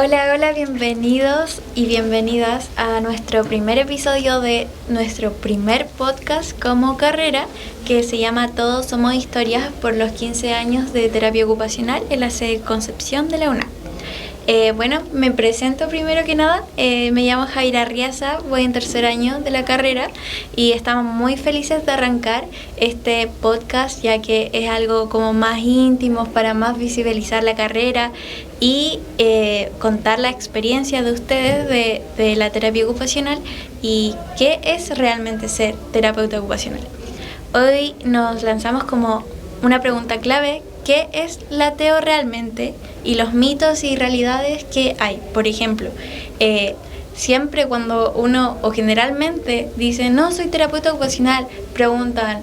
Hola, hola, bienvenidos y bienvenidas a nuestro primer episodio de nuestro primer podcast como carrera, que se llama Todos Somos Historias por los 15 años de terapia ocupacional en la sede Concepción de la UNAM. Bueno, me presento primero que nada, me llamo Jaira Riaza, voy en tercer año de la carrera y estamos muy felices de arrancar este podcast, ya que es algo como más íntimo para más visibilizar la carrera y contar la experiencia de ustedes de la terapia ocupacional y qué es realmente ser terapeuta ocupacional. Hoy nos lanzamos como una pregunta clave: ¿qué es la TO realmente? Y los mitos y realidades que hay. Por ejemplo, siempre cuando uno, o generalmente, dice, no, soy terapeuta ocupacional, preguntan,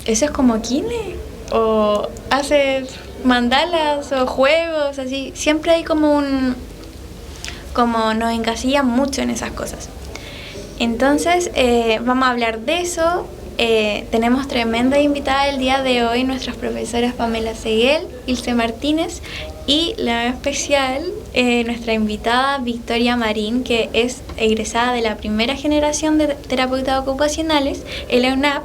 ¿eso es como kine? ¿O haces mandalas o juegos? Así, siempre hay como nos encasillan mucho en esas cosas. Entonces, vamos a hablar de eso. Tenemos tremenda invitada el día de hoy, nuestras profesoras Pamela Seguel, Ilse Martínez y la especial, nuestra invitada Victoria Marín, que es egresada de la primera generación de terapeutas ocupacionales en la UNAP.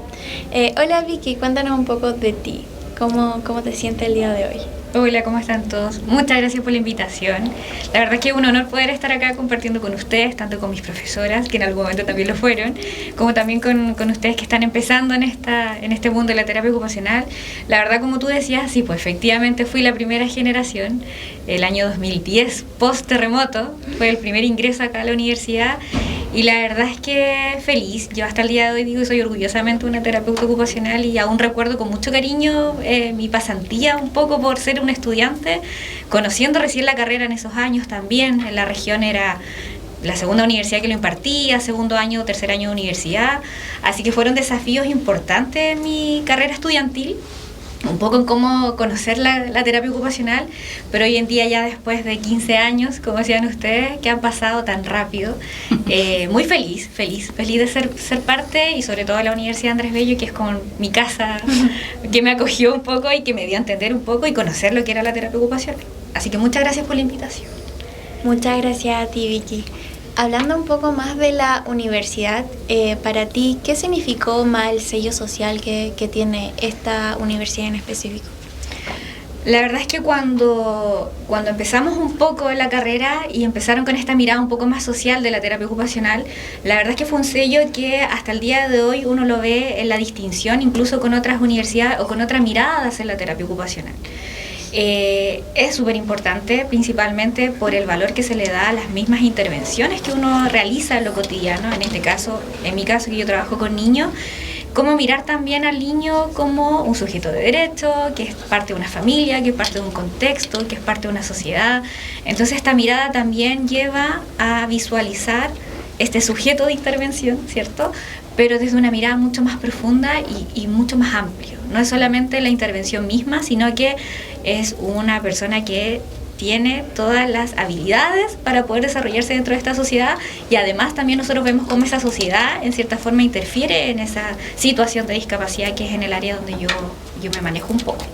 Hola Vicky, cuéntanos un poco de ti, ¿cómo te sientes el día de hoy? Hola, ¿cómo están todos? Muchas gracias por la invitación. La verdad es que es un honor poder estar acá compartiendo con ustedes, tanto con mis profesoras, que en algún momento también lo fueron, como también con ustedes que están empezando en este mundo de la terapia ocupacional. La verdad, como tú decías, sí, pues efectivamente fui la primera generación. El año 2010, post-terremoto, fue el primer ingreso acá a la universidad. Y la verdad es que feliz. Yo hasta el día de hoy digo que soy orgullosamente una terapeuta ocupacional y aún recuerdo con mucho cariño mi pasantía un poco por ser un estudiante, conociendo recién la carrera en esos años también. En la región era la segunda universidad que lo impartía, segundo año, tercer año de universidad. Así que fueron desafíos importantes en mi carrera estudiantil, un poco en cómo conocer la terapia ocupacional, pero hoy en día ya después de 15 años, como decían ustedes, que han pasado tan rápido, muy feliz de ser parte, y sobre todo de la Universidad Andrés Bello, que es como mi casa, que me acogió un poco y que me dio a entender un poco y conocer lo que era la terapia ocupacional. Así que muchas gracias por la invitación. Muchas gracias a ti, Vicky. Hablando un poco más de la universidad, para ti, ¿qué significó más el sello social que tiene esta universidad en específico? La verdad es que cuando empezamos un poco la carrera y empezaron con esta mirada un poco más social de la terapia ocupacional, la verdad es que fue un sello que hasta el día de hoy uno lo ve en la distinción, incluso con otras universidades o con otras miradas en la terapia ocupacional. Es súper importante, principalmente por el valor que se le da a las mismas intervenciones que uno realiza en lo cotidiano. En este caso, en mi caso, que yo trabajo con niños, cómo mirar también al niño como un sujeto de derecho, que es parte de una familia, que es parte de un contexto, que es parte de una sociedad. Entonces esta mirada también lleva a visualizar este sujeto de intervención, ¿cierto?, pero desde una mirada mucho más profunda y mucho más amplio. No es solamente la intervención misma, sino que es una persona que tiene todas las habilidades para poder desarrollarse dentro de esta sociedad, y además también nosotros vemos cómo esa sociedad en cierta forma interfiere en esa situación de discapacidad que es en el área donde yo me manejo un poco.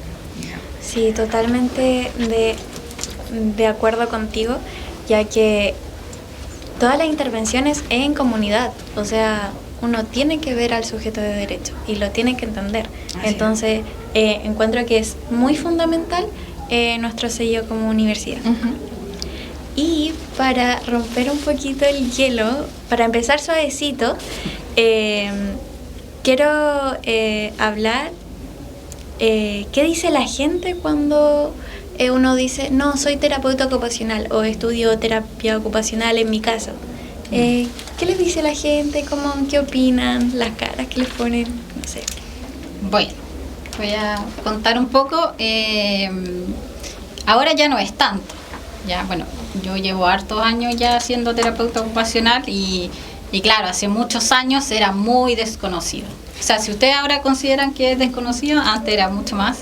Sí, totalmente de acuerdo contigo, ya que todas las intervenciones en comunidad, o sea, uno tiene que ver al sujeto de derecho y lo tiene que entender. Entonces, encuentro que es muy fundamental nuestro sello como universidad. Uh-huh. Y para romper un poquito el hielo, para empezar suavecito, quiero hablar qué dice la gente cuando uno dice, no, soy terapeuta ocupacional o estudio terapia ocupacional en mi caso. ¿Qué les dice la gente? ¿Qué opinan? ¿Las caras que les ponen? No sé. Bueno, voy a contar un poco. Ahora ya no es tanto. Ya, bueno, yo llevo hartos años ya siendo terapeuta ocupacional y claro, hace muchos años era muy desconocido. O sea, si ustedes ahora consideran que es desconocido, antes era mucho más.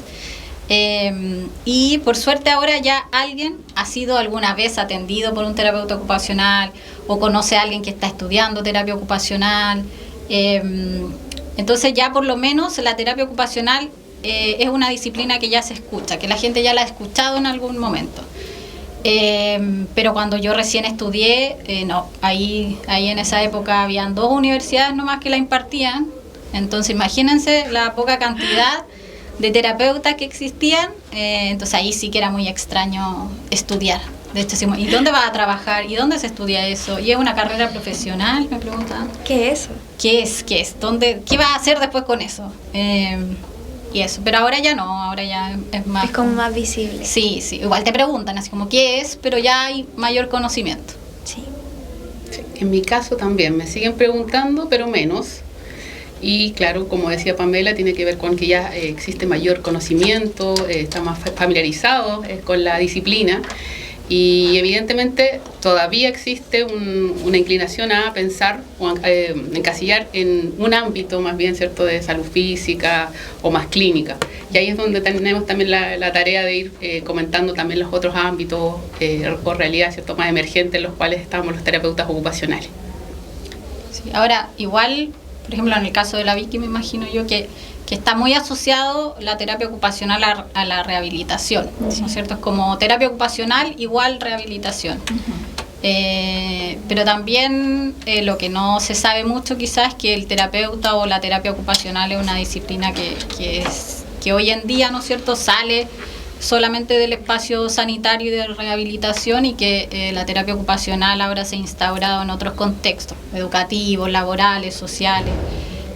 Y por suerte ahora ya alguien ha sido alguna vez atendido por un terapeuta ocupacional o conoce a alguien que está estudiando terapia ocupacional. Entonces ya por lo menos la terapia ocupacional es una disciplina que ya se escucha, que la gente ya la ha escuchado en algún momento. Pero cuando yo recién estudié, no, ahí en esa época habían 2 universidades nomás que la impartían. Entonces imagínense la poca cantidad de terapeutas que existían. Entonces ahí sí que era muy extraño estudiar. De hecho, decimos, ¿y dónde vas a trabajar? ¿Y dónde se estudia eso? ¿Y es una carrera profesional? Me preguntan. ¿Qué es eso? ¿Qué es? ¿Qué vas a hacer después con eso? Y eso, pero ahora ya no, ahora ya es más... Es como más visible. Sí, igual te preguntan, así como, ¿qué es? Pero ya hay mayor conocimiento. Sí. Sí, en mi caso también, me siguen preguntando, pero menos. Y claro, como decía Pamela, tiene que ver con que ya existe mayor conocimiento, está más familiarizado con la disciplina. Y evidentemente todavía existe una inclinación a pensar o encasillar en un ámbito más bien, ¿cierto?, de salud física o más clínica. Y ahí es donde tenemos también la tarea de ir comentando también los otros ámbitos o realidades, ¿cierto?, más emergentes en los cuales estamos los terapeutas ocupacionales. Sí, ahora, igual, por ejemplo, en el caso de la Vicky, me imagino yo que está muy asociado la terapia ocupacional a la rehabilitación, ¿no es cierto? Es como terapia ocupacional igual rehabilitación. Pero también lo que no se sabe mucho quizás es que el terapeuta o la terapia ocupacional es una disciplina que hoy en día, ¿no es cierto?, sale solamente del espacio sanitario y de rehabilitación, y que la terapia ocupacional ahora se ha instaurado en otros contextos, educativos, laborales, sociales.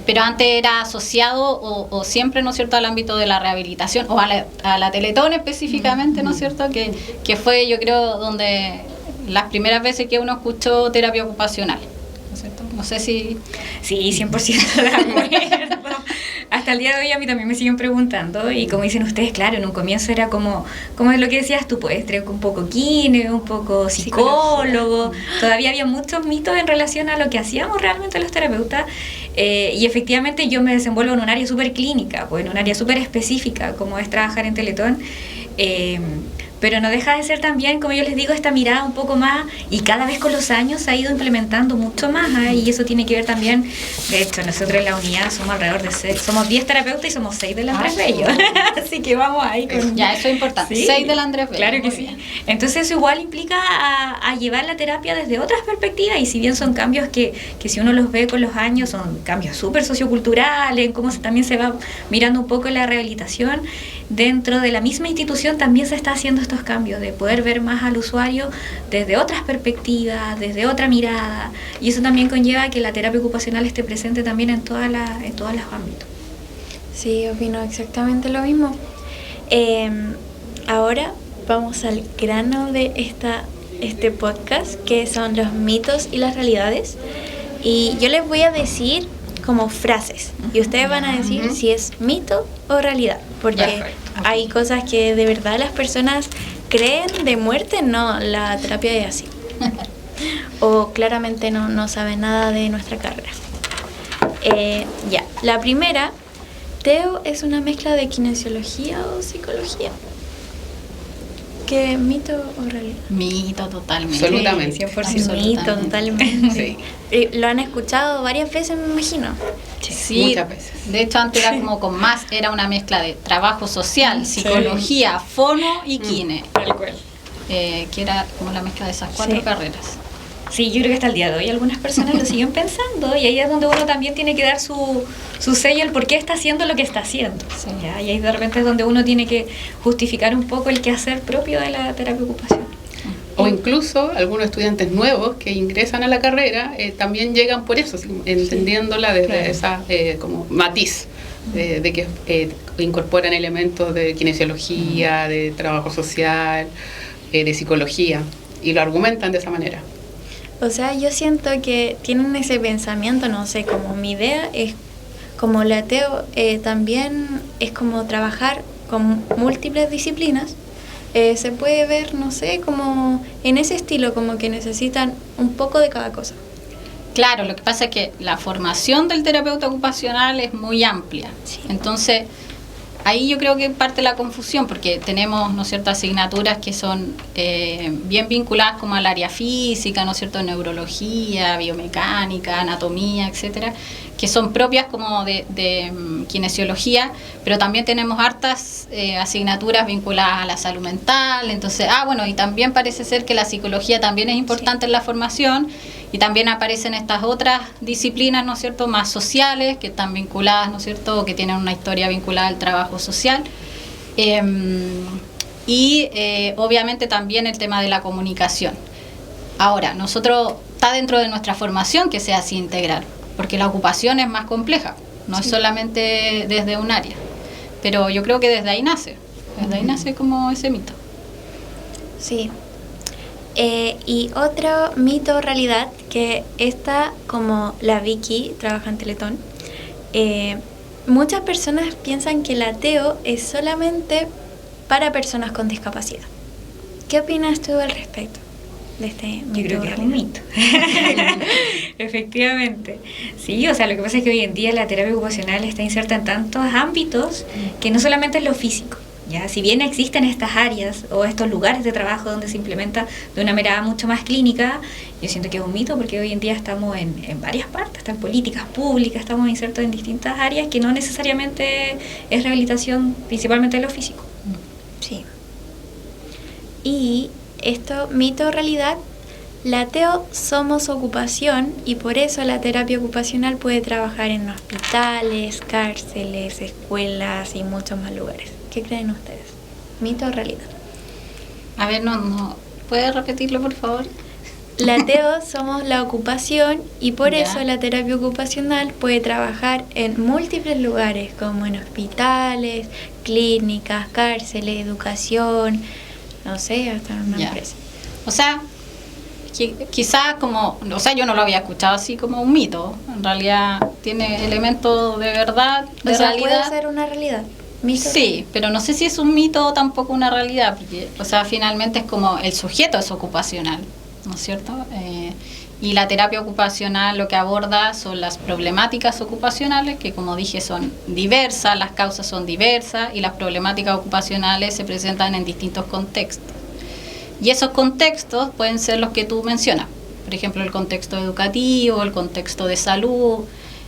Pero antes era asociado o siempre, ¿no es cierto?, al ámbito de la rehabilitación o a la Teletón específicamente, ¿no es cierto?, que fue, yo creo, donde las primeras veces que uno escuchó terapia ocupacional, ¿no es cierto? No sé si... Sí, 100% de acuerdo. Hasta el día de hoy a mí también me siguen preguntando, y como dicen ustedes, claro, en un comienzo era como es lo que decías tú, pues, un poco químico, un poco psicólogo. Todavía había muchos mitos en relación a lo que hacíamos realmente los terapeutas. Y efectivamente yo me desenvuelvo en un área súper clínica, pues en un área súper específica, como es trabajar en Teletón. Pero no deja de ser también, como yo les digo, esta mirada un poco más, y cada vez con los años se ha ido implementando mucho más, y eso tiene que ver también, de hecho, nosotros en la unidad somos alrededor de 10 terapeutas y somos 6 del Andrés Bello, así que vamos ahí con... Ya, eso es importante, ¿Sí? 6 del Andrés Bello. Claro que sí. Bien. Entonces eso igual implica a llevar la terapia desde otras perspectivas, y si bien son cambios que si uno los ve con los años, son cambios súper socioculturales, en cómo también se va mirando un poco la rehabilitación, dentro de la misma institución también se está haciendo estos cambios de poder ver más al usuario desde otras perspectivas, desde otra mirada, y eso también conlleva que la terapia ocupacional esté presente también en todos los ámbitos. Sí, opino exactamente lo mismo. Ahora vamos al grano de este podcast, que son los mitos y las realidades, y yo les voy a decir como frases y ustedes van a decir si es mito o realidad, porque hay cosas que de verdad las personas creen de muerte, no, la terapia es así, o claramente no saben nada de nuestra carrera. La primera, ¿Teo es una mezcla de kinesiología o psicología? ¿Qué mito o realidad? Mito, totalmente. Absolutamente. 100%. Mito, totalmente. Sí. Lo han escuchado varias veces, me imagino. Sí, muchas veces. De hecho, antes era como era una mezcla de trabajo social, psicología, fono y kine. Tal cual. Que era como la mezcla de esas 4 carreras. Sí, yo creo que hasta el día de hoy algunas personas lo siguen pensando, y ahí es donde uno también tiene que dar su sello al por qué está haciendo lo que está haciendo. Sí. ¿Ya? Y ahí de repente es donde uno tiene que justificar un poco el quehacer propio de la terapia ocupacional. O incluso algunos estudiantes nuevos que ingresan a la carrera también llegan por eso, entendiéndola desde esa como matiz de que incorporan elementos de kinesiología, de trabajo social, de psicología, y lo argumentan de esa manera. O sea, yo siento que tienen ese pensamiento, no sé, como mi idea es, como la Teo, también es como trabajar con múltiples disciplinas. Se puede ver, no sé, como en ese estilo, como que necesitan un poco de cada cosa. Claro, lo que pasa es que la formación del terapeuta ocupacional es muy amplia. Sí. Entonces, ahí yo creo que parte la confusión, porque tenemos, ¿no es cierto?, asignaturas que son bien vinculadas como al área física, ¿no es cierto?, neurología, biomecánica, anatomía, etcétera, que son propias como de kinesiología, pero también tenemos hartas asignaturas vinculadas a la salud mental. Entonces, bueno, y también parece ser que la psicología también es importante en la formación, y también aparecen estas otras disciplinas, ¿no es cierto?, más sociales, que están vinculadas, ¿no es cierto?, o que tienen una historia vinculada al trabajo social. Obviamente también el tema de la comunicación. Ahora, está dentro de nuestra formación que sea así integral, porque la ocupación es más compleja, no es solamente desde un área. Pero yo creo que desde ahí nace como ese mito. Sí. Y otro mito o realidad, que esta, como la Vicky trabaja en Teletón, muchas personas piensan que la TEO es solamente para personas con discapacidad. ¿Qué opinas tú al respecto de este mito? Yo creo que es un mito. Efectivamente. Sí, o sea, lo que pasa es que hoy en día la terapia ocupacional está inserta en tantos ámbitos que no solamente es lo físico. Ya, si bien existen estas áreas o estos lugares de trabajo donde se implementa de una mirada mucho más clínica, yo siento que es un mito, porque hoy en día estamos en varias partes, están políticas públicas, estamos insertos en distintas áreas que no necesariamente es rehabilitación, principalmente de lo físico. Sí. Y esto, mito o realidad, la TEO somos ocupación, y por eso la terapia ocupacional puede trabajar en hospitales, cárceles, escuelas y muchos más lugares. ¿Qué creen ustedes? ¿Mito o realidad? A ver, no. ¿Puedes repetirlo, por favor? La TEO somos la ocupación, y por Ya. eso la terapia ocupacional puede trabajar en múltiples lugares, como en hospitales, clínicas, cárceles, educación, no sé, hasta en una Ya. empresa. O sea, quizás yo no lo había escuchado así como un mito. En realidad tiene elementos de verdad, de O sea, realidad. puede ser una realidad. ¿Mito? Sí, pero no sé si es un mito o tampoco una realidad, porque, o sea, finalmente es como el sujeto es ocupacional, ¿no es cierto? Y la terapia ocupacional lo que aborda son las problemáticas ocupacionales, que como dije son diversas, las causas son diversas, y las problemáticas ocupacionales se presentan en distintos contextos. Y esos contextos pueden ser los que tú mencionas, por ejemplo, el contexto educativo, el contexto de salud,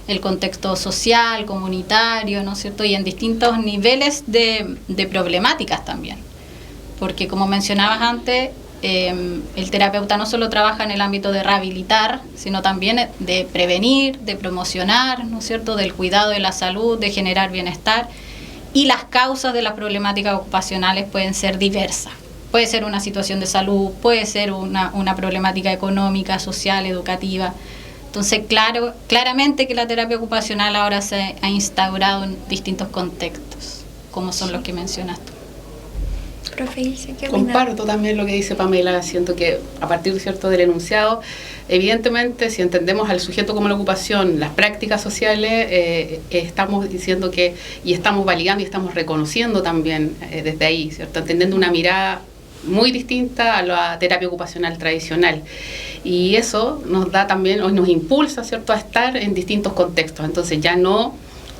el contexto social, comunitario, ¿no es cierto? Y en distintos niveles de problemáticas también. Porque como mencionabas antes, el terapeuta no solo trabaja en el ámbito de rehabilitar, sino también de prevenir, de promocionar, ¿no es cierto?, del cuidado de la salud, de generar bienestar. Y las causas de las problemáticas ocupacionales pueden ser diversas. Puede ser una situación de salud, puede ser una problemática económica, social, educativa. Entonces, claramente que la terapia ocupacional ahora se ha instaurado en distintos contextos, como son los que mencionas tú. Profe Ilse, ¿qué opina? Comparto también lo que dice Pamela. Siento que a partir, ¿cierto?, del enunciado, evidentemente, si entendemos al sujeto como la ocupación, las prácticas sociales, estamos diciendo que, y estamos validando y estamos reconociendo también desde ahí, ¿cierto?, entendiendo una mirada muy distinta a la terapia ocupacional tradicional. Y eso nos da también, o nos impulsa, ¿cierto?, a estar en distintos contextos. Entonces ya no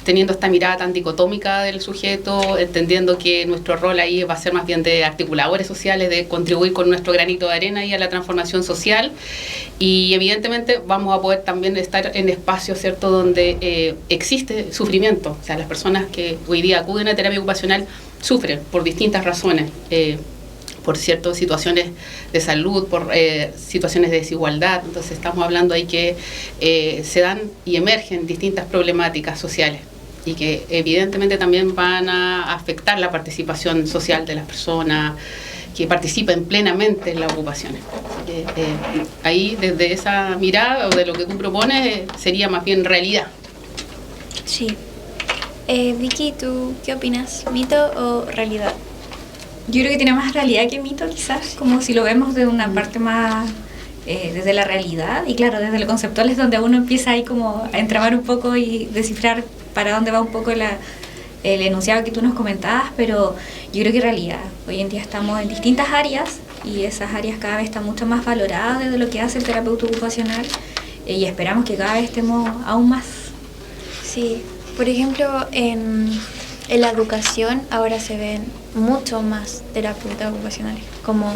teniendo esta mirada tan dicotómica del sujeto, entendiendo que nuestro rol ahí va a ser más bien de articuladores sociales, de contribuir con nuestro granito de arena y a la transformación social. Y evidentemente vamos a poder también estar en espacios, ¿cierto?, donde existe sufrimiento. O sea, las personas que hoy día acuden a terapia ocupacional sufren por distintas razones. Por ciertas situaciones de salud, por situaciones de desigualdad. Entonces estamos hablando ahí que se dan y emergen distintas problemáticas sociales y que evidentemente también van a afectar la participación social de las personas que participen plenamente en las ocupaciones. Ahí desde esa mirada o de lo que tú propones sería más bien realidad. Sí. Vicky, ¿tú qué opinas? ¿Mito o realidad? Yo creo que tiene más realidad que mito, quizás, como si lo vemos de una parte más desde la realidad, y claro, desde lo conceptual es donde uno empieza ahí como a entrabar un poco y descifrar para dónde va un poco el enunciado que tú nos comentabas, pero yo creo que realidad. Hoy en día estamos en distintas áreas y esas áreas cada vez están mucho más valoradas desde lo que hace el terapeuta ocupacional, y esperamos que cada vez estemos aún más. Sí, por ejemplo, en en la educación ahora se ven mucho más terapeutas ocupacionales. Como,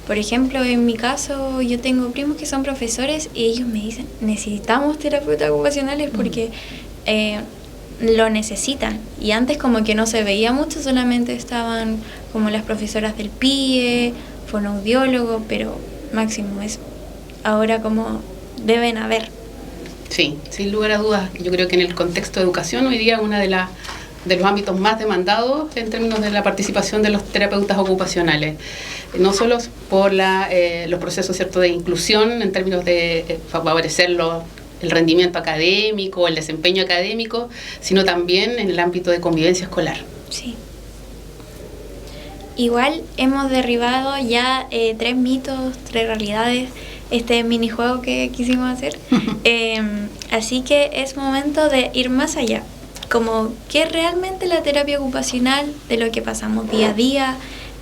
por ejemplo, en mi caso, yo tengo primos que son profesores y ellos me dicen, necesitamos terapeutas ocupacionales porque lo necesitan. Y antes como que no se veía mucho, solamente estaban como las profesoras del PIE, fonoaudiólogo, pero máximo eso. Ahora como deben haber. Sí, sin lugar a dudas. Yo creo que en el contexto de educación hoy día una de los ámbitos más demandados en términos de la participación de los terapeutas ocupacionales. No solo por los procesos, ¿cierto?, de inclusión en términos de favorecer el rendimiento académico, el desempeño académico, sino también en el ámbito de convivencia escolar. Sí. Igual hemos derribado ya 3 mitos, 3 realidades, este minijuego que quisimos hacer. Así que es momento de ir más allá. Como qué es realmente la terapia ocupacional, de lo que pasamos día a día,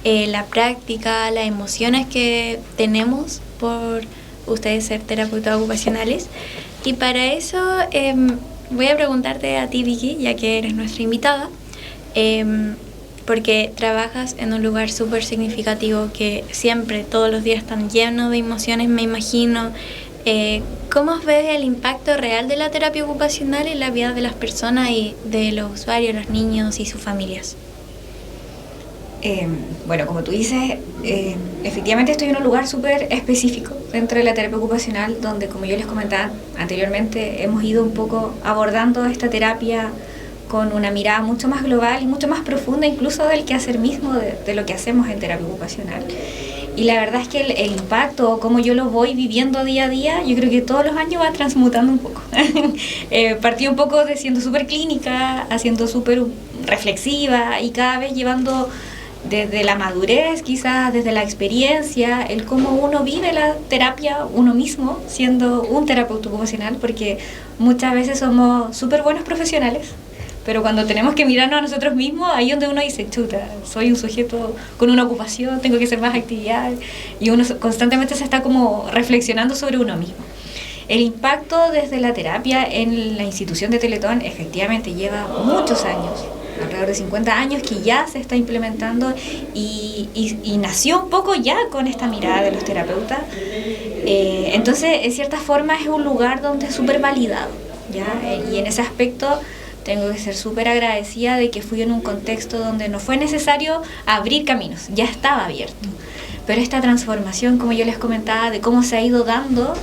la práctica, las emociones que tenemos por ustedes ser terapeutas ocupacionales. Y para eso voy a preguntarte a ti, Vicky, ya que eres nuestra invitada, porque trabajas en un lugar súper significativo que siempre, todos los días están llenos de emociones, me imagino. ¿Cómo ves el impacto real de la terapia ocupacional en la vida de las personas y de los usuarios, los niños y sus familias? Bueno, como tú dices, efectivamente estoy en un lugar súper específico dentro de la terapia ocupacional, donde, como yo les comentaba anteriormente, hemos ido un poco abordando esta terapia con una mirada mucho más global y mucho más profunda, incluso del quehacer mismo de lo que hacemos en terapia ocupacional. Y la verdad es que el impacto, como yo lo voy viviendo día a día, yo creo que todos los años va transmutando un poco. Partí un poco de siendo súper clínica, haciendo súper reflexiva y cada vez llevando desde la madurez, quizás desde la experiencia, el cómo uno vive la terapia uno mismo, siendo un terapeuta ocupacional, porque muchas veces somos súper buenos profesionales, pero cuando tenemos que mirarnos a nosotros mismos, ahí es donde uno dice, chuta, soy un sujeto con una ocupación, tengo que hacer más actividades, y uno constantemente se está como reflexionando sobre uno mismo. El impacto desde la terapia en la institución de Teletón efectivamente lleva muchos años, alrededor de 50 años que ya se está implementando y nació un poco ya con esta mirada de los terapeutas. Entonces, en cierta forma, es un lugar donde es súper validado, ¿ya? Y en ese aspecto tengo que ser súper agradecida de que fui en un contexto donde no fue necesario abrir caminos, ya estaba abierto. Pero esta transformación, como yo les comentaba, de cómo se ha ido dando,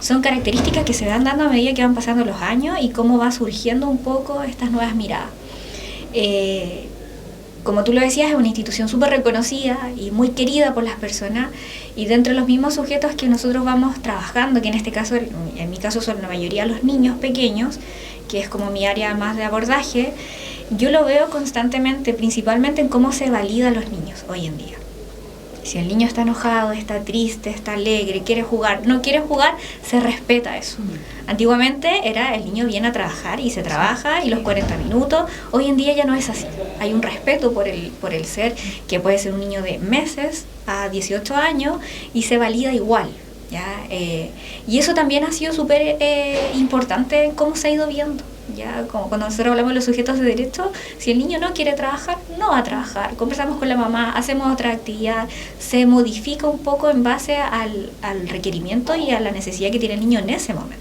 son características que se van dando a medida que van pasando los años y cómo va surgiendo un poco estas nuevas miradas. Como tú lo decías, es una institución súper reconocida y muy querida por las personas, y dentro de los mismos sujetos que nosotros vamos trabajando, que en este caso, en mi caso son la mayoría los niños pequeños, que es como mi área más de abordaje, yo lo veo constantemente, principalmente en cómo se valida a los niños hoy en día. Si el niño está enojado, está triste, está alegre, quiere jugar, no quiere jugar, se respeta eso. Antiguamente era el niño viene a trabajar y se trabaja y los 40 minutos. Hoy en día ya no es así. Hay un respeto por el ser, que puede ser un niño de meses a 18 años y se valida igual, ¿ya? Y eso también ha sido súper importante en cómo se ha ido viendo. Ya, como cuando nosotros hablamos de los sujetos de derecho, si el niño no quiere trabajar, no va a trabajar, conversamos con la mamá, hacemos otra actividad, se modifica un poco en base al requerimiento y a la necesidad que tiene el niño en ese momento.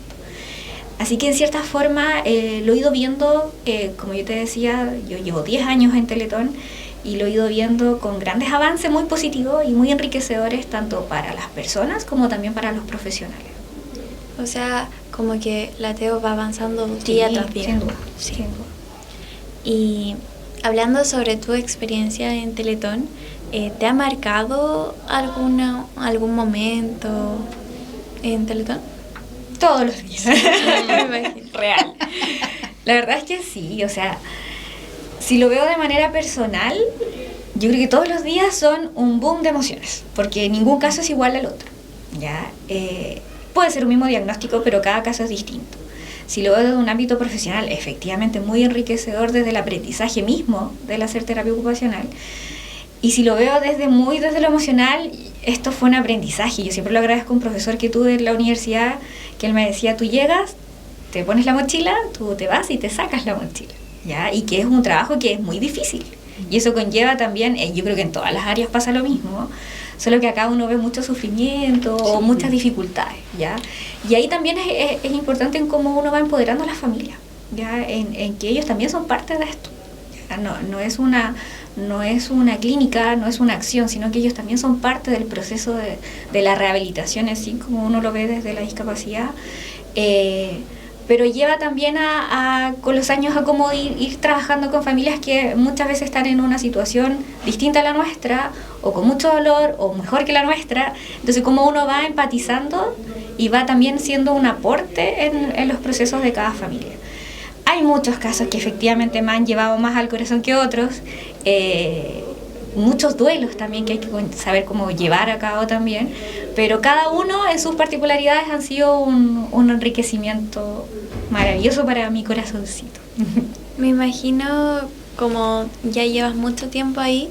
Así que en cierta forma lo he ido viendo, como yo te decía, yo llevo 10 años en Teletón y lo he ido viendo con grandes avances muy positivos y muy enriquecedores tanto para las personas como también para los profesionales. O sea, como que la TEO va avanzando día tras día. Sin duda, sí. sin duda. Y hablando sobre tu experiencia en Teletón, ¿te ha marcado algún momento en Teletón? Todos los días. Me imagino. Real. La verdad es que sí, o sea, si lo veo de manera personal, yo creo que todos los días son un boom de emociones, porque ningún caso es igual al otro, ¿ya? Puede ser un mismo diagnóstico, pero cada caso es distinto. Si lo veo desde un ámbito profesional, efectivamente muy enriquecedor desde el aprendizaje mismo del hacer terapia ocupacional. Y si lo veo desde lo emocional, esto fue un aprendizaje. Yo siempre lo agradezco a un profesor que tuve en la universidad, que él me decía, tú llegas, te pones la mochila, tú te vas y te sacas la mochila. ¿ya? Y que es un trabajo que es muy difícil. Y eso conlleva también, yo creo que en todas las áreas pasa lo mismo, solo que acá uno ve mucho sufrimiento o muchas dificultades, ¿ya? Y ahí también es importante en cómo uno va empoderando a las familias, ¿ya? En que ellos también son parte de esto. ¿Ya? No es una clínica, no es una acción, sino que ellos también son parte del proceso de la rehabilitación, así como uno lo ve desde la discapacidad. Pero lleva también con los años a cómo ir trabajando con familias que muchas veces están en una situación distinta a la nuestra, o con mucho dolor, o mejor que la nuestra. Entonces, cómo uno va empatizando y va también siendo un aporte en los procesos de cada familia. Hay muchos casos que efectivamente me han llevado más al corazón que otros, muchos duelos también que hay que saber cómo llevar a cabo también, pero cada uno en sus particularidades han sido un enriquecimiento maravilloso para mi corazoncito. Me imagino, como ya llevas mucho tiempo ahí,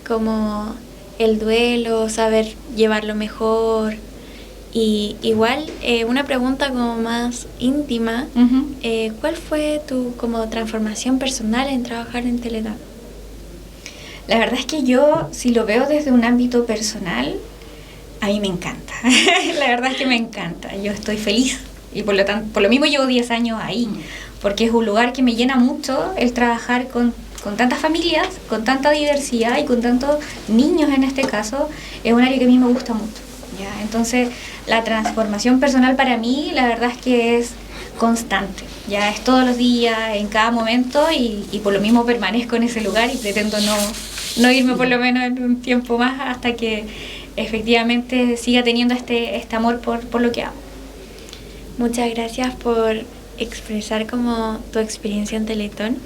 como el duelo, saber llevarlo mejor. Y igual, una pregunta como más íntima, ¿cuál fue tu como transformación personal en trabajar en Teletón? La verdad es que yo, si lo veo desde un ámbito personal, a mí me encanta. La verdad es que me encanta. Yo estoy feliz y por lo mismo llevo 10 años ahí, porque es un lugar que me llena mucho el trabajar con tantas familias, con tanta diversidad y con tantos niños en este caso. Es un área que a mí me gusta mucho, ¿ya? Entonces, la transformación personal para mí, la verdad es que es constante, ya es todos los días, en cada momento, y por lo mismo permanezco en ese lugar y pretendo no irme por lo menos en un tiempo más hasta que efectivamente siga teniendo este amor por lo que hago. Muchas gracias por expresar como tu experiencia en Teletón,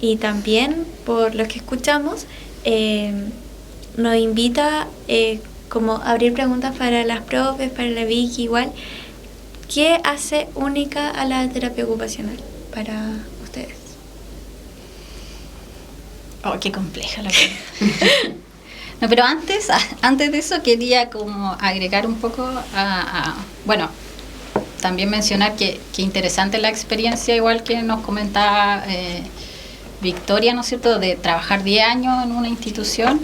y también por lo que escuchamos nos invita como abrir preguntas para las profes, para la Vicky igual. ¿Qué hace única a la terapia ocupacional para ustedes? Oh, qué compleja la pregunta. No, pero antes de eso quería como agregar un poco bueno, también mencionar que interesante la experiencia, igual que nos comentaba Victoria, ¿no es cierto?, de trabajar 10 años en una institución,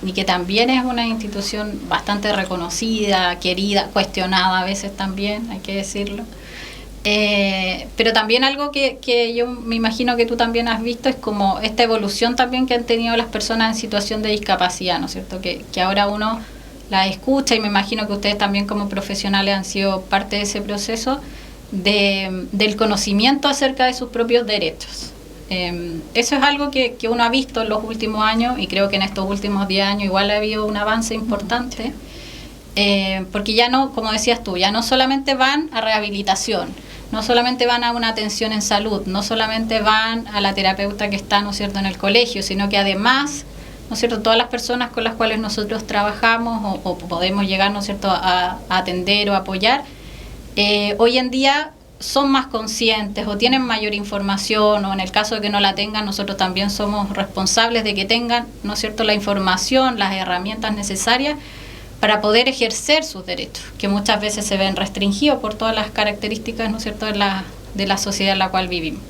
y que también es una institución bastante reconocida, querida, cuestionada a veces también, hay que decirlo. Pero también algo que yo me imagino que tú también has visto es como esta evolución también que han tenido las personas en situación de discapacidad, ¿no es cierto?, que ahora uno la escucha, y me imagino que ustedes también como profesionales han sido parte de ese proceso del conocimiento acerca de sus propios derechos. Eso es algo que uno ha visto en los últimos años, y creo que en estos últimos 10 años igual ha habido un avance importante, porque ya no, como decías tú, ya no solamente van a rehabilitación, no solamente van a una atención en salud, no solamente van a la terapeuta que está, ¿no es cierto?, en el colegio, sino que además, ¿no es cierto?, todas las personas con las cuales nosotros trabajamos o podemos llegar, ¿no es cierto?, a atender o apoyar, hoy en día son más conscientes o tienen mayor información, o en el caso de que no la tengan, nosotros también somos responsables de que tengan, ¿no es cierto?, la información, las herramientas necesarias para poder ejercer sus derechos, que muchas veces se ven restringidos por todas las características, ¿no es cierto?, de la sociedad en la cual vivimos.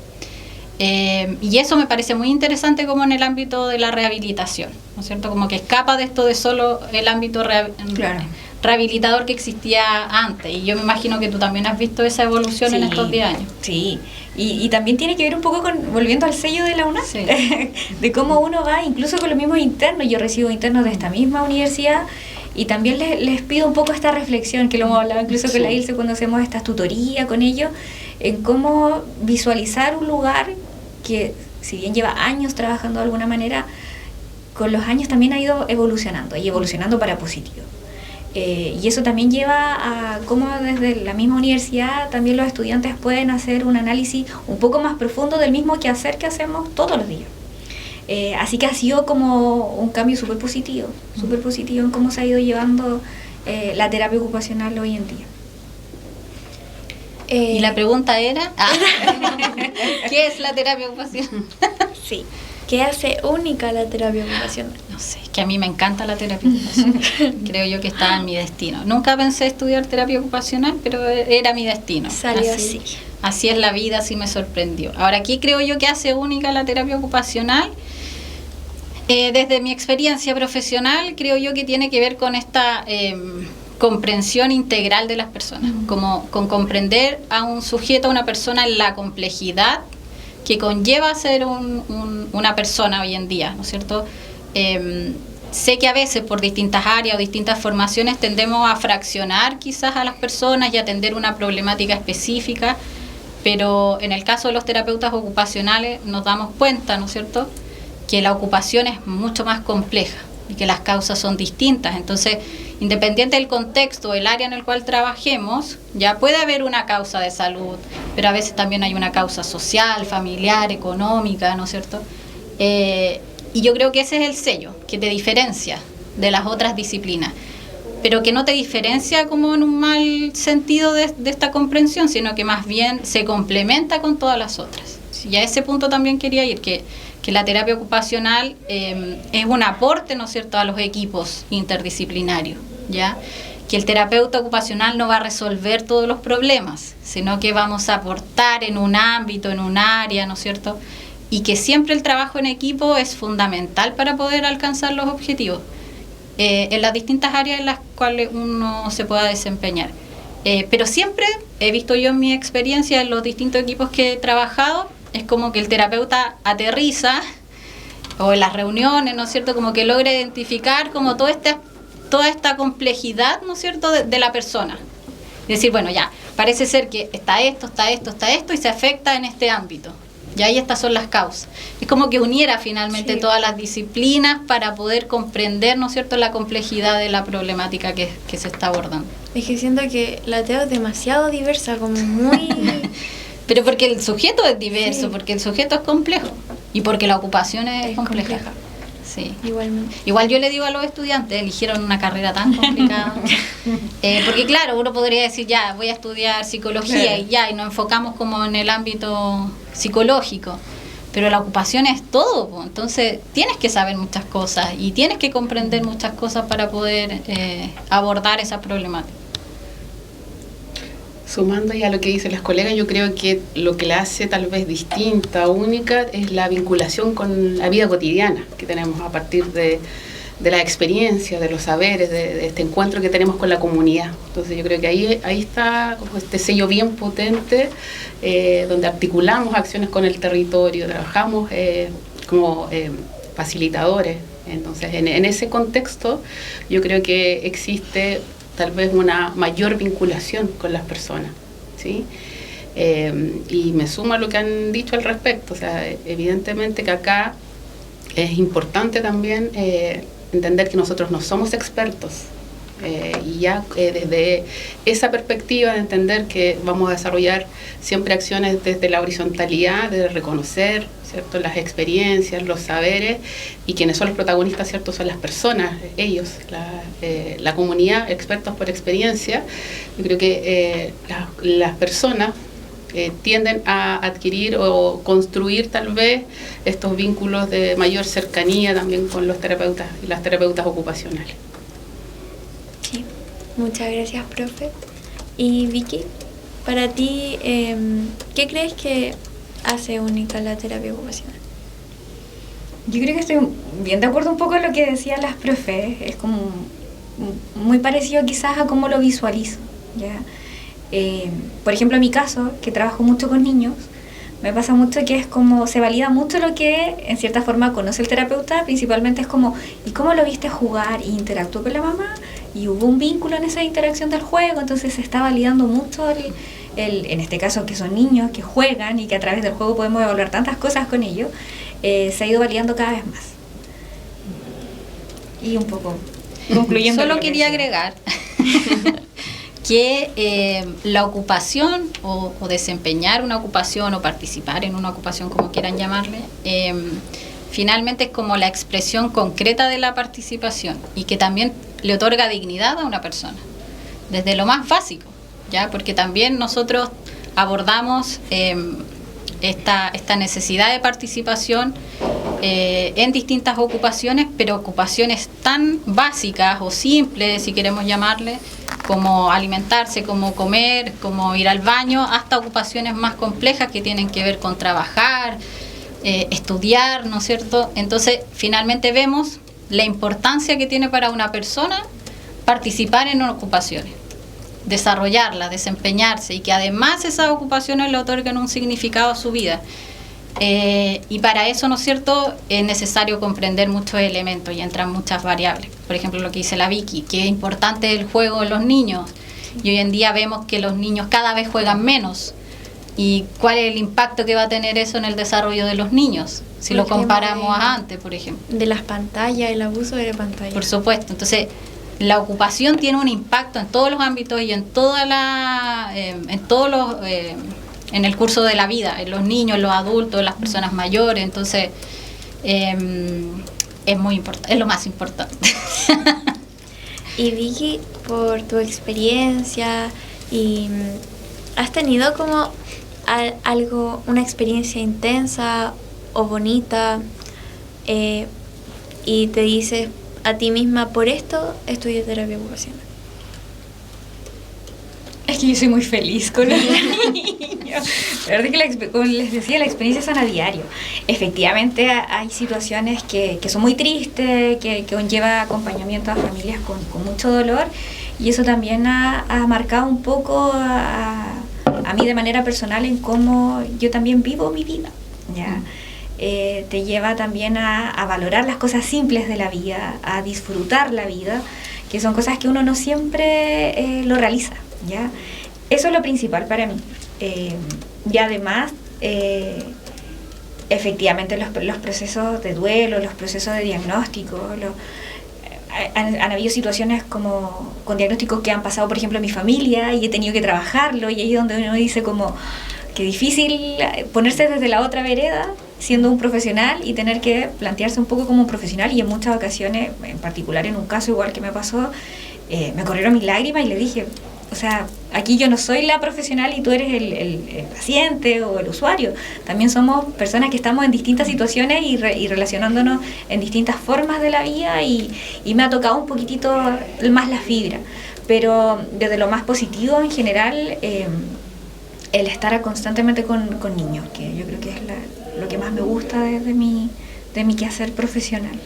Y eso me parece muy interesante como en el ámbito de la rehabilitación, ¿no es cierto?, como que escapa de esto de solo el ámbito rehabilitador que existía antes, y yo me imagino que tú también has visto esa evolución en estos 10 años. Sí, y también tiene que ver un poco volviendo al sello de la UNAM, sí. De cómo uno va, incluso con los mismos internos. Yo recibo internos de esta misma universidad, y también les pido un poco esta reflexión, que lo hemos hablado incluso con la Ilse cuando hacemos estas tutorías con ellos, en cómo visualizar un lugar que, si bien lleva años trabajando de alguna manera, con los años también ha ido evolucionando, y evolucionando para positivo. Y eso también lleva a cómo desde la misma universidad también los estudiantes pueden hacer un análisis un poco más profundo del mismo quehacer que hacemos todos los días. Así que ha sido como un cambio súper positivo en cómo se ha ido llevando la terapia ocupacional hoy en día. Y la pregunta era, ¿qué es la terapia ocupacional? Sí. ¿Qué hace única la terapia ocupacional? No sé, es que a mí me encanta la terapia ocupacional. Creo yo que estaba en mi destino. Nunca pensé estudiar terapia ocupacional, pero era mi destino. Salió así. así es la vida, así me sorprendió. Ahora, ¿qué creo yo que hace única la terapia ocupacional? Desde mi experiencia profesional, creo yo que tiene que ver con esta comprensión integral de las personas, como con comprender a un sujeto, a una persona, en la complejidad que conlleva ser una persona hoy en día, ¿no es cierto? Sé que a veces por distintas áreas o distintas formaciones tendemos a fraccionar quizás a las personas y atender una problemática específica, pero en el caso de los terapeutas ocupacionales nos damos cuenta, ¿no es cierto?, que la ocupación es mucho más compleja y que las causas son distintas. Entonces, independiente del contexto, el área en el cual trabajemos, ya puede haber una causa de salud, pero a veces también hay una causa social, familiar, económica, ¿no es cierto? Y yo creo que ese es el sello que te diferencia de las otras disciplinas, pero que no te diferencia como en un mal sentido de esta comprensión, sino que más bien se complementa con todas las otras. Y a ese punto también quería ir, que la terapia ocupacional es un aporte, ¿no es cierto?, a los equipos interdisciplinarios, ¿ya? Que el terapeuta ocupacional no va a resolver todos los problemas, sino que vamos a aportar en un ámbito, en un área, ¿no es cierto?, y que siempre el trabajo en equipo es fundamental para poder alcanzar los objetivos en las distintas áreas en las cuales uno se pueda desempeñar. Pero siempre he visto yo en mi experiencia en los distintos equipos que he trabajado, es como que el terapeuta aterriza, o en las reuniones, ¿no es cierto?, como que logra identificar como toda esta complejidad, ¿no es cierto?, de la persona. Es decir, bueno, ya, parece ser que está esto, y se afecta en este ámbito. Y ahí estas son las causas. Es como que uniera finalmente todas las disciplinas para poder comprender, ¿no es cierto?, la complejidad de la problemática que se está abordando. Es que siento que la TEO es demasiado diversa, como muy... Pero porque el sujeto es diverso, Sí. porque el sujeto es complejo y porque la ocupación es compleja. Sí. Igualmente. Igual yo le digo a los estudiantes, eligieron una carrera tan complicada, porque claro, uno podría decir, ya, voy a estudiar psicología, Claro. y nos enfocamos como en el ámbito psicológico, pero la ocupación es todo, po. Entonces tienes que saber muchas cosas y tienes que comprender muchas cosas para poder abordar esa problemática. Sumando ya lo que dicen las colegas, yo creo que lo que la hace tal vez distinta, única, es la vinculación con la vida cotidiana que tenemos a partir de la experiencia, de los saberes, de este encuentro que tenemos con la comunidad. Entonces yo creo que ahí está como este sello bien potente, donde articulamos acciones con el territorio, trabajamos como facilitadores. Entonces en ese contexto yo creo que existe tal vez una mayor vinculación con las personas, ¿sí? Y me sumo a lo que han dicho al respecto. O sea, evidentemente que acá es importante también entender que nosotros no somos expertos, y ya desde esa perspectiva de entender que vamos a desarrollar siempre acciones desde la horizontalidad, de reconocer, ¿cierto?, las experiencias, los saberes, y quienes son los protagonistas, ¿cierto?, son las personas, ellos, la comunidad, expertos por experiencia. Yo creo que las personas tienden a adquirir o construir tal vez estos vínculos de mayor cercanía también con los terapeutas y las terapeutas ocupacionales. Sí, muchas gracias, profe. Y Vicky, para ti, ¿qué crees que hace única la terapia ocupacional? Yo creo que estoy bien de acuerdo un poco en lo que decían las profes. Es como muy parecido quizás a cómo lo visualizo, ¿ya? Por ejemplo, en mi caso, que trabajo mucho con niños, me pasa mucho que es como se valida mucho lo que en cierta forma conoce el terapeuta. Principalmente es como, ¿y cómo lo viste jugar? Y interactuó con la mamá y hubo un vínculo en esa interacción del juego. Entonces se está validando mucho en este caso que son niños que juegan y que a través del juego podemos evaluar tantas cosas con ellos. Se ha ido validando cada vez más. Y un poco concluyendo. Solo lo que quería decía. agregar que la ocupación o desempeñar una ocupación o participar en una ocupación, como quieran llamarle, finalmente es como la expresión concreta de la participación y que también le otorga dignidad a una persona, desde lo más básico, ¿ya? Porque también nosotros abordamos esta necesidad de participación en distintas ocupaciones, pero ocupaciones tan básicas o simples, si queremos llamarle, como alimentarse, como comer, como ir al baño, hasta ocupaciones más complejas que tienen que ver con trabajar, estudiar, ¿no es cierto? Entonces, finalmente vemos la importancia que tiene para una persona participar en ocupaciones, desarrollarlas, desempeñarse, y que además esas ocupaciones le otorgan un significado a su vida. Y para eso, ¿no es cierto?, es necesario comprender muchos elementos y entran muchas variables. Por ejemplo, lo que dice la Vicky, que es importante el juego en los niños, y hoy en día vemos que los niños cada vez juegan menos. ¿Y cuál es el impacto que va a tener eso en el desarrollo de los niños? Si lo comparamos a antes, por ejemplo. De las pantallas, el abuso de la pantalla. Por supuesto. Entonces, la ocupación tiene un impacto en todos los ámbitos y en en el curso de la vida, en los niños, en los adultos, en las personas mayores. Entonces, es muy importante, es lo más importante. Y Vicky, por tu experiencia, ¿has tenido como una experiencia intensa o bonita, y te dices a ti misma, por esto estudié terapia ocupacional? Es que yo soy muy feliz con los niños. La verdad es que, como les decía, la experiencia son a diario. Efectivamente hay situaciones que son muy tristes, que conlleva acompañamiento a familias con mucho dolor, y eso también ha marcado un poco a mí de manera personal en cómo yo también vivo mi vida, ¿ya? Te lleva también a valorar las cosas simples de la vida, a disfrutar la vida, que son cosas que uno no siempre lo realiza, ¿ya? Eso es lo principal para mí. Y además, efectivamente, los procesos de duelo, los procesos de diagnóstico, han habido situaciones como con diagnósticos que han pasado, por ejemplo, en mi familia, y he tenido que trabajarlo, y ahí es donde uno dice como que difícil ponerse desde la otra vereda siendo un profesional y tener que plantearse un poco como un profesional. Y en muchas ocasiones, en particular en un caso igual que me pasó, me corrieron mis lágrimas y le dije, o sea, aquí yo no soy la profesional y tú eres el paciente o el usuario. También somos personas que estamos en distintas situaciones y relacionándonos en distintas formas de la vida, y me ha tocado un poquitito más la fibra. Pero desde lo más positivo en general, el estar constantemente con niños, que yo creo que es lo que más me gusta de mi quehacer profesional.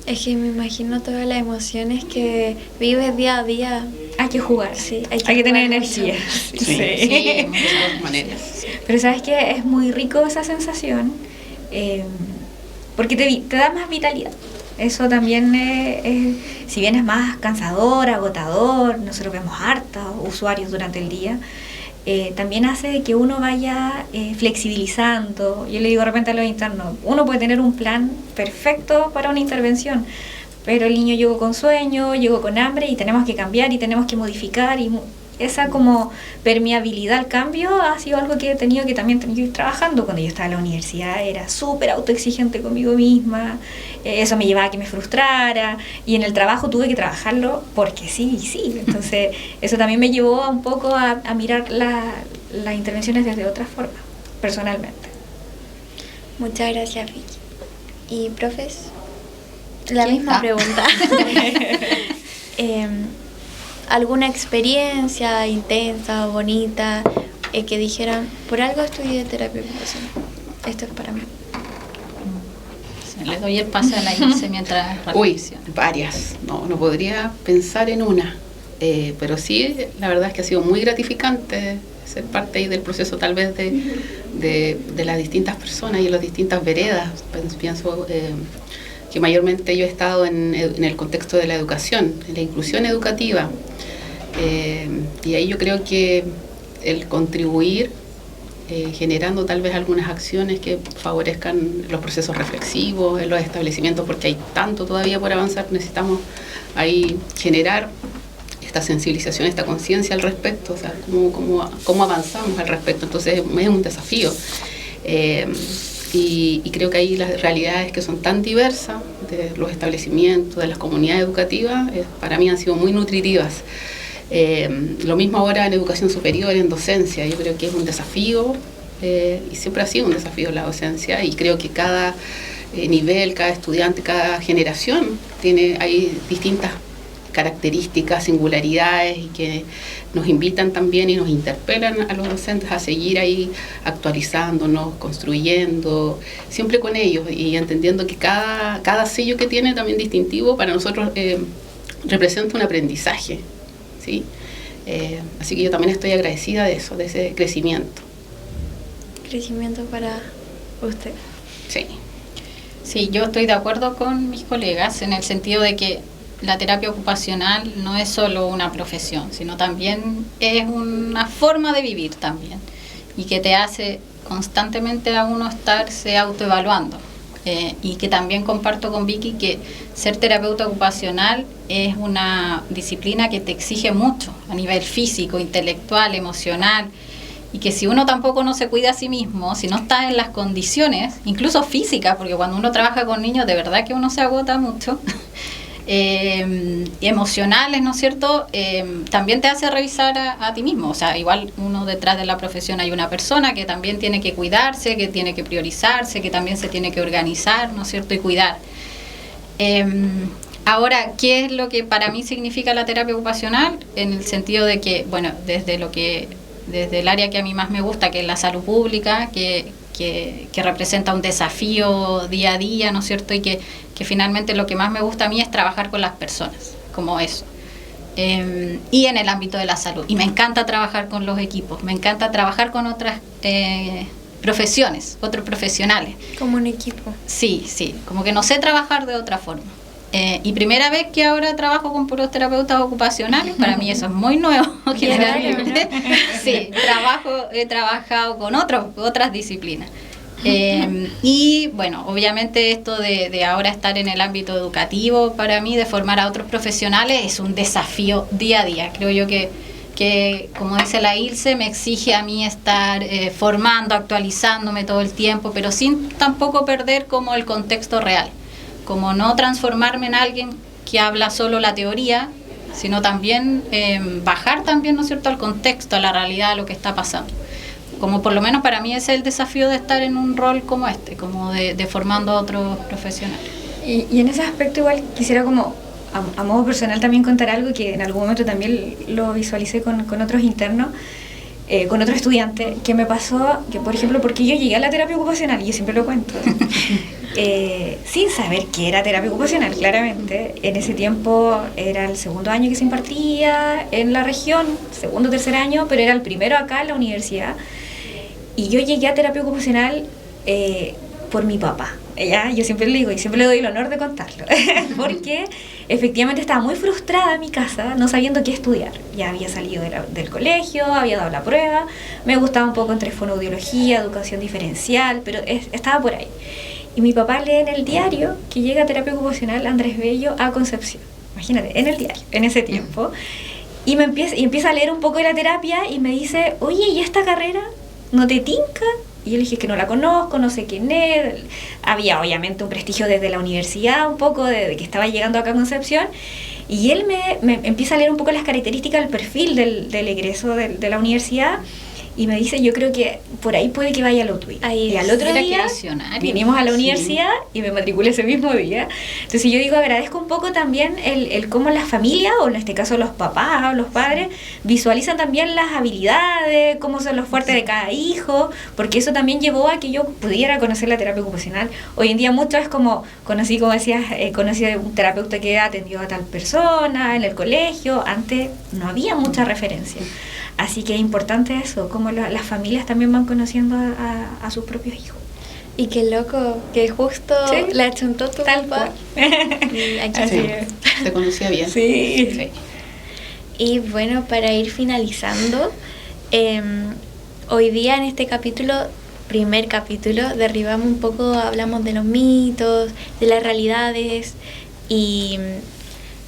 Es que me imagino todas las emociones que vives día a día. Hay que jugar, sí, hay que tener energía. Sí, de muchas maneras. Pero sabes que es muy rico esa sensación, porque te da más vitalidad. Eso también si bien es más cansador, agotador, nosotros vemos hartos usuarios durante el día, también hace que uno vaya flexibilizando. Yo le digo de repente a los internos, uno puede tener un plan perfecto para una intervención, pero el niño llegó con sueño, llegó con hambre, y tenemos que cambiar y tenemos que modificar, y esa como permeabilidad al cambio ha sido algo que he tenido que ir trabajando. Cuando yo estaba en la universidad era súper autoexigente conmigo misma, eso me llevaba a que me frustrara, y en el trabajo tuve que trabajarlo porque sí. Entonces eso también me llevó un poco a mirar las intervenciones desde otra forma, personalmente. Muchas gracias, Vicky. ¿Y profes? La misma pregunta. ¿Alguna experiencia intensa o bonita que dijeran, por algo estudié terapia ocupacional, esto es para mí? Le doy el pase a la Ilse mientras reflexiona. Varias. No podría pensar en una. Pero sí, la verdad es que ha sido muy gratificante ser parte ahí del proceso, tal vez de las distintas personas y en las distintas veredas. Pienso que mayormente yo he estado en el contexto de la educación, en la inclusión educativa. Y ahí yo creo que el contribuir generando tal vez algunas acciones que favorezcan los procesos reflexivos en los establecimientos, porque hay tanto todavía por avanzar, necesitamos ahí generar esta sensibilización, esta conciencia al respecto, o sea, cómo avanzamos al respecto. Entonces es un desafío. Y creo que ahí las realidades que son tan diversas de los establecimientos, de las comunidades educativas, para mí han sido muy nutritivas. Lo mismo ahora en educación superior, en docencia. Yo creo que es un desafío, y siempre ha sido un desafío la docencia, y creo que cada nivel, cada estudiante, cada generación hay distintas características, singularidades y que nos invitan también y nos interpelan a los docentes a seguir ahí actualizándonos, construyendo, siempre con ellos y entendiendo que cada sello que tiene también distintivo para nosotros representa un aprendizaje, ¿sí? Así que yo también estoy agradecida de eso, de ese crecimiento. Crecimiento para usted. Sí. Sí, yo estoy de acuerdo con mis colegas en el sentido de que la terapia ocupacional no es solo una profesión, sino también es una forma de vivir también, y que te hace constantemente a uno estarse autoevaluando. Y que también comparto con Vicky que ser terapeuta ocupacional es una disciplina que te exige mucho a nivel físico, intelectual, emocional, y que si uno tampoco no se cuida a sí mismo, si no está en las condiciones, incluso físicas, porque cuando uno trabaja con niños de verdad que uno se agota mucho, emocionales, ¿no es cierto? También te hace revisar a ti mismo. O sea, igual uno detrás de la profesión hay una persona que también tiene que cuidarse, que tiene que priorizarse, que también se tiene que organizar, ¿no es cierto? Y cuidar. Ahora, ¿qué es lo que para mí significa la terapia ocupacional? En el sentido de que, bueno, desde el área que a mí más me gusta, que es la salud pública, que representa un desafío día a día, ¿no es cierto? Y que finalmente lo que más me gusta a mí es trabajar con las personas, como eso. Y en el ámbito de la salud. Y me encanta trabajar con los equipos, me encanta trabajar con otras profesiones, otros profesionales. Como un equipo. Sí, como que no sé trabajar de otra forma. Y primera vez que ahora trabajo con puros terapeutas ocupacionales, para mí eso es muy nuevo, generalmente. Sí, he trabajado con otras disciplinas. Y bueno, obviamente esto de ahora estar en el ámbito educativo, para mí, de formar a otros profesionales, es un desafío día a día. Creo yo que como dice la Ilse, me exige a mí estar formando, actualizándome todo el tiempo, pero sin tampoco perder como el contexto real. Como no transformarme en alguien que habla solo la teoría, sino también bajar también, ¿no es cierto?, al contexto, a la realidad, a lo que está pasando. Como por lo menos para mí ese es el desafío de estar en un rol como este, como de formando a otros profesionales. Y en ese aspecto igual quisiera como a modo personal también contar algo que en algún momento también lo visualicé con otros internos, con otro estudiante, que me pasó, que por ejemplo, porque yo llegué a la terapia ocupacional, y yo siempre lo cuento, sin saber qué era terapia ocupacional, claramente. En ese tiempo era el segundo año que se impartía en la región, segundo o tercer año, pero era el primero acá en la universidad. Y yo llegué a terapia ocupacional por mi papá. ¿Ya? Yo siempre le digo y siempre le doy el honor de contarlo, porque efectivamente estaba muy frustrada en mi casa, no sabiendo qué estudiar. Ya había salido del colegio, había dado la prueba, me gustaba un poco entre fonoaudiología, educación diferencial, pero estaba por ahí. Y mi papá lee en el diario que llega a terapia ocupacional Andrés Bello a Concepción. Imagínate, en el diario, en ese tiempo. Y empieza a leer un poco de la terapia y me dice, oye, ¿y esta carrera no te tinca? Y yo le dije que no la conozco, no sé quién es. Había obviamente un prestigio desde la universidad, un poco de que estaba llegando acá a Concepción. Y él me empieza a leer un poco las características del perfil del egreso de la universidad. Y me dice, yo creo que por ahí puede que vaya lo tuyo. Y al otro día vinimos a la universidad y me matriculé ese mismo día. Entonces yo digo, agradezco un poco también el cómo las familias, o en este caso los papás o los padres, visualizan también las habilidades, cómo son los fuertes de cada hijo, porque eso también llevó a que yo pudiera conocer la terapia ocupacional. Hoy en día mucho es como, conocí a un terapeuta que atendió a tal persona en el colegio. Antes no había mucha referencia. Así que es importante eso, como las familias también van conociendo a sus propios hijos. Y qué loco, que justo la chuntó tu papá. Y aquí te conocía bien. Sí. Y bueno, para ir finalizando, hoy día en este primer capítulo, derribamos un poco, hablamos de los mitos, de las realidades, y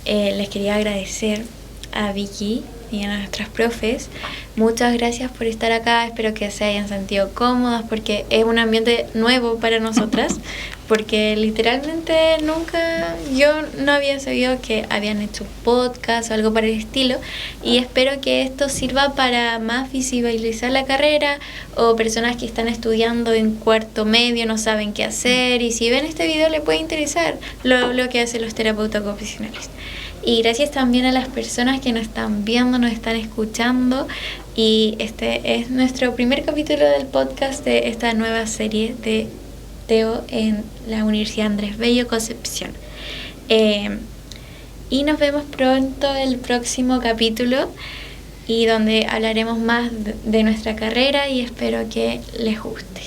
les quería agradecer a Vicky y a nuestras profes muchas gracias por estar acá, espero que se hayan sentido cómodas porque es un ambiente nuevo para nosotras, porque literalmente yo no había sabido que habían hecho podcast o algo para el estilo, y espero que esto sirva para más visibilizar la carrera, o personas que están estudiando en cuarto medio no saben qué hacer, y si ven este video les puede interesar lo que hacen los terapeutas ocupacionales. Y gracias también a las personas que nos están viendo, nos están escuchando, y este es nuestro primer capítulo del podcast de esta nueva serie de Teo en la Universidad Andrés Bello, Concepción. Y nos vemos pronto el próximo capítulo, y donde hablaremos más de nuestra carrera, y espero que les guste.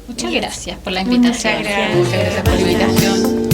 Muchas gracias por la invitación. Muchas gracias. Muchas gracias por la invitación.